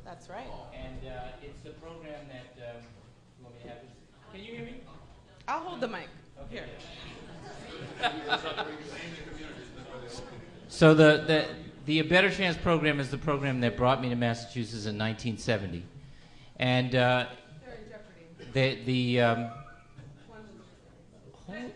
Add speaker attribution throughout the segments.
Speaker 1: That's right.
Speaker 2: And it's the program that, you want me to have this? Can you hear me?
Speaker 1: I'll hold the mic.
Speaker 2: Okay.
Speaker 1: Here.
Speaker 2: So the A Better Chance program is the program that brought me to Massachusetts in 1970. And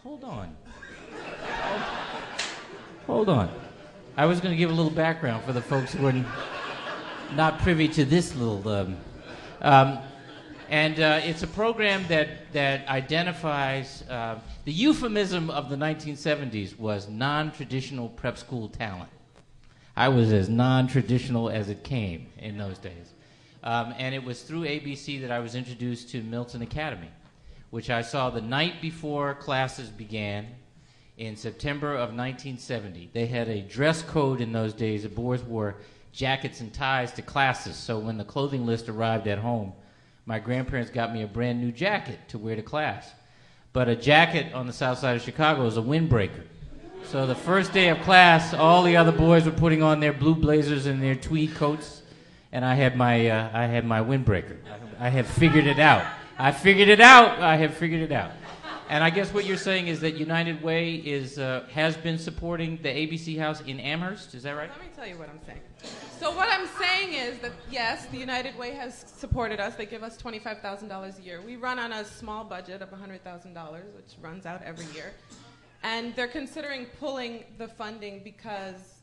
Speaker 2: hold on. Hold on. I was going to give a little background for the folks who are not privy to this little... it's a program that identifies... the euphemism of the 1970s was non-traditional prep school talent. I was as non-traditional as it came in those days. And it was through ABC that I was introduced to Milton Academy, which I saw the night before classes began in September of 1970. They had a dress code in those days. The boys wore jackets and ties to classes, so when the clothing list arrived at home, my grandparents got me a brand new jacket to wear to class. But a jacket on the south side of Chicago is a windbreaker. So the first day of class, all the other boys were putting on their blue blazers and their tweed coats, and I had my windbreaker. I have figured it out. I have figured it out. And I guess what you're saying is that United Way has been supporting the ABC House in Amherst. Is that right?
Speaker 1: Let me tell you what I'm saying. So what I'm saying is that, yes, the United Way has supported us. They give us $25,000 a year. We run on a small budget of $100,000, which runs out every year. And they're considering pulling the funding because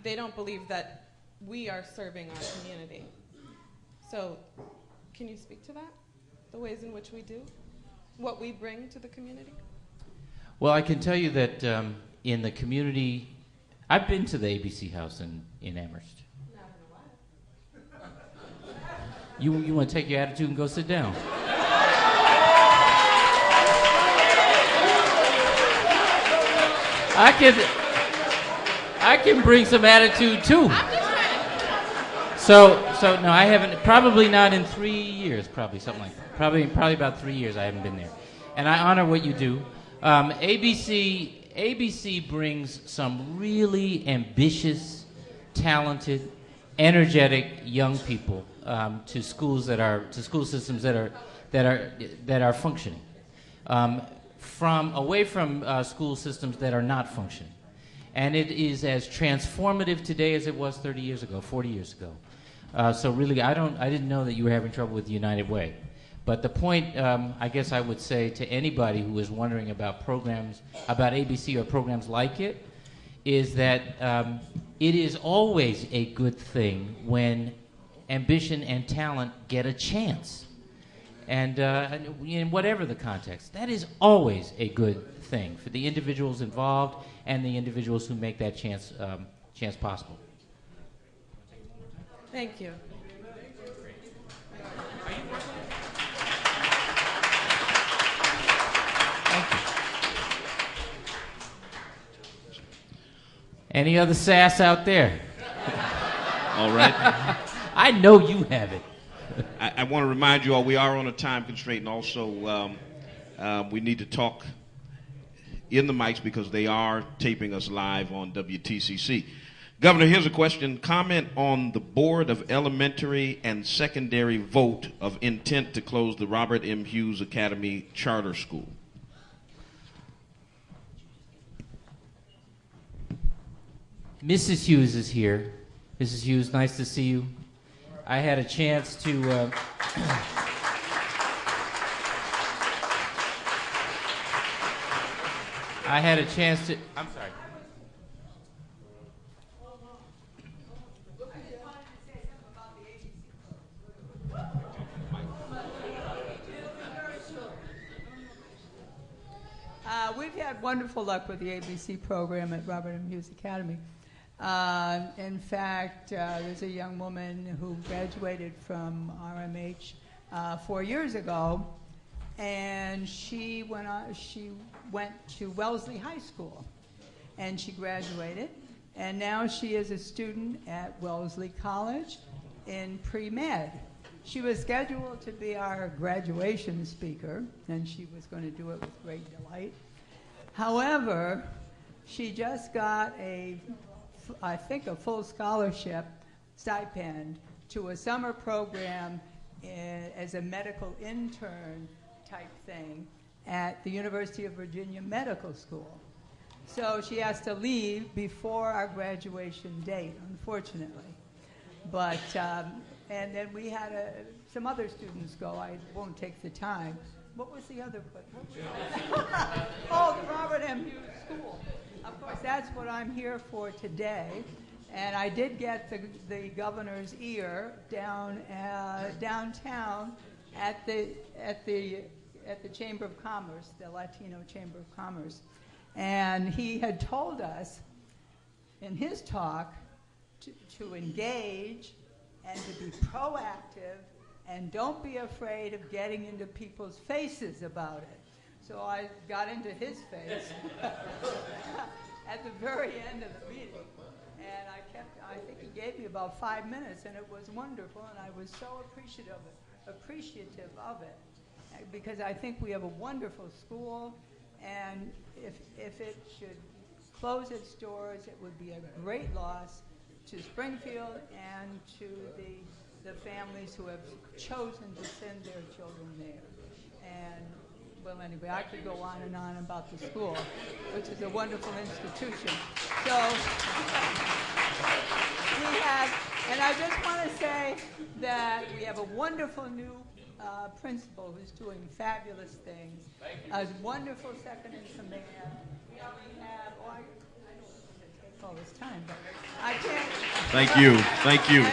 Speaker 1: they don't believe that we are serving our community. So can you speak to that? The ways in which we do? What we bring to the community?
Speaker 2: Well, I can tell you that in the community, I've been to the ABC House in Amherst.
Speaker 1: Not in a while.
Speaker 2: You want to take your attitude and go sit down? I can bring some attitude too.
Speaker 1: I'm just trying.
Speaker 2: So no, I haven't. Probably not in 3 years. Probably something like that. Probably about 3 years. I haven't been there, and I honor what you do. ABC brings some really ambitious, talented, energetic young people to school systems that are functioning. Away from school systems that are not functioning. And it is as transformative today as it was 30 years ago, 40 years ago. So really, I didn't know that you were having trouble with the United Way. But the point, I guess I would say to anybody who is wondering about programs, about ABC or programs like it, is that it is always a good thing when ambition and talent get a chance. And in whatever the context, that is always a good thing for the individuals involved and the individuals who make that chance possible.
Speaker 1: Thank you.
Speaker 2: Any other sass out there?
Speaker 3: All right.
Speaker 2: I know you have it.
Speaker 3: I want to remind you all we are on a time constraint, and also we need to talk in the mics because they are taping us live on WTCC. Governor, here's a question. Comment on the Board of Elementary and Secondary vote of intent to close the Robert M. Hughes Academy Charter School.
Speaker 2: Mrs. Hughes is here. Mrs. Hughes, nice to see you. I had a chance to I'm sorry.
Speaker 4: We've had wonderful luck with the ABC program at Robert M. Hughes Academy. In fact, there's a young woman who graduated from RMH 4 years ago, and she went to Wellesley High School, and she graduated, and now she is a student at Wellesley College in pre-med. She was scheduled to be our graduation speaker, and she was going to do it with great delight. However, she just got I think a full scholarship stipend to a summer program as a medical intern type thing at the University of Virginia Medical School. So she has to leave before our graduation date, unfortunately. But, and then we had some other students go. I won't take the time. What was the other place? Oh, the Robert M. Hughes School. Of course, that's what I'm here for today. And I did get the governor's ear downtown at the Chamber of Commerce, the Latino Chamber of Commerce. And he had told us in his talk to engage and to be proactive and don't be afraid of getting into people's faces about it. So I got into his face at the very end of the meeting. And I think he gave me about 5 minutes, and it was wonderful, and I was so appreciative of it, because I think we have a wonderful school, and if it should close its doors, it would be a great loss to Springfield and to the families who have chosen to send their children there. And well, anyway, I could go on and on about the school, which is a wonderful institution. So we have, and I just want to say that we have a wonderful new principal who's doing fabulous things. A wonderful second in command. We have, oh, I don't want to take all this time, but I can't.
Speaker 3: Thank you. Thank you.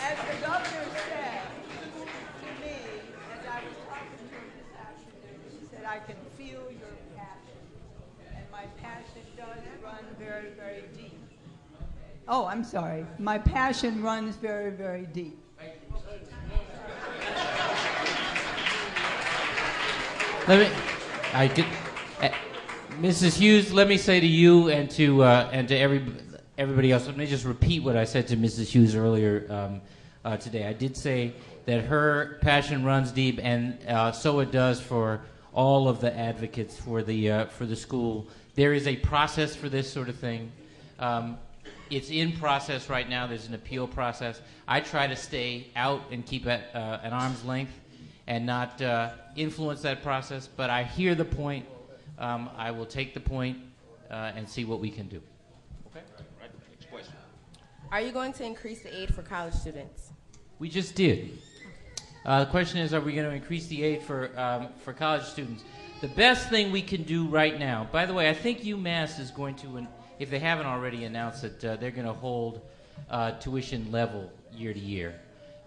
Speaker 4: As the governor said to me, as I was talking to him this afternoon, he said, I can feel your passion. And my passion does run very, very deep. Oh, I'm sorry. My passion runs very, very deep.
Speaker 2: Mrs. Hughes, let me say to you and to everybody else, let me just repeat what I said to Mrs. Hughes earlier today. I did say that her passion runs deep, and so it does for all of the advocates for the school. There is a process for this sort of thing. It's in process right now. There's an appeal process. I try to stay out and keep at an arm's length and not influence that process, but I hear the point. I will take the point and see what we can do.
Speaker 3: Okay. Right. Next question.
Speaker 5: Are you going to increase the aid for college students?
Speaker 2: We just did. The question is, are we going to increase the aid for college students? The best thing we can do right now, by the way, I think UMass is going to, if they haven't already announced it, they're going to hold tuition level year to year.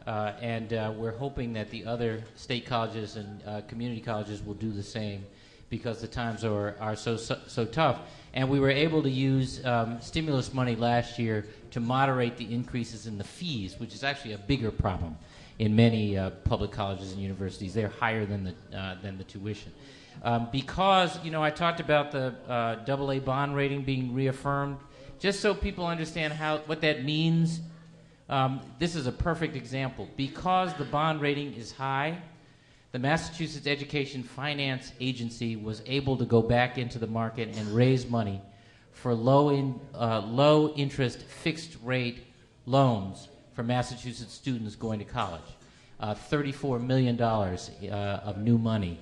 Speaker 2: And we're hoping that the other state colleges and community colleges will do the same, because the times are so tough. And we were able to use stimulus money last year to moderate the increases in the fees, which is actually a bigger problem in many public colleges and universities. They're higher than the tuition. Because, I talked about the AA bond rating being reaffirmed. Just so people understand what that means, this is a perfect example. Because the bond rating is high, the Massachusetts Education Finance Agency was able to go back into the market and raise money for low interest fixed rate loans for Massachusetts students going to college. $34 million of new money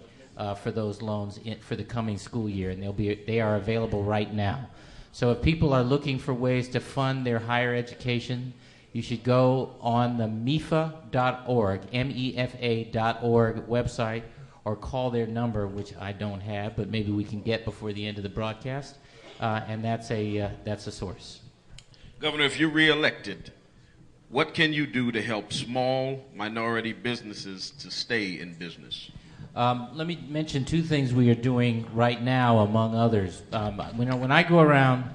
Speaker 2: for those loans for the coming school year, and they are available right now. So if people are looking for ways to fund their higher education, you should go on the MEFA.org, MEFA.org website, or call their number, which I don't have, but maybe we can get before the end of the broadcast, and that's a source.
Speaker 3: Governor, if you're reelected, what can you do to help small minority businesses to stay in business?
Speaker 2: Let me mention two things we are doing right now, among others. When I go around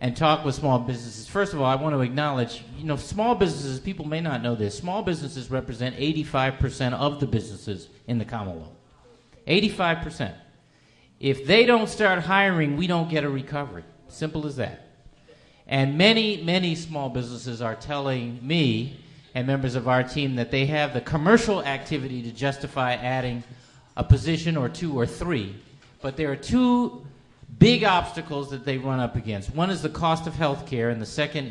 Speaker 2: and talk with small businesses, first of all, I want to acknowledge, small businesses, people may not know this, small businesses represent 85% of the businesses in the Commonwealth. 85%. If they don't start hiring, we don't get a recovery. Simple as that. And many, many small businesses are telling me and members of our team that they have the commercial activity to justify adding a position or two or three, but there are two big obstacles that they run up against. One is the cost of health care, and the second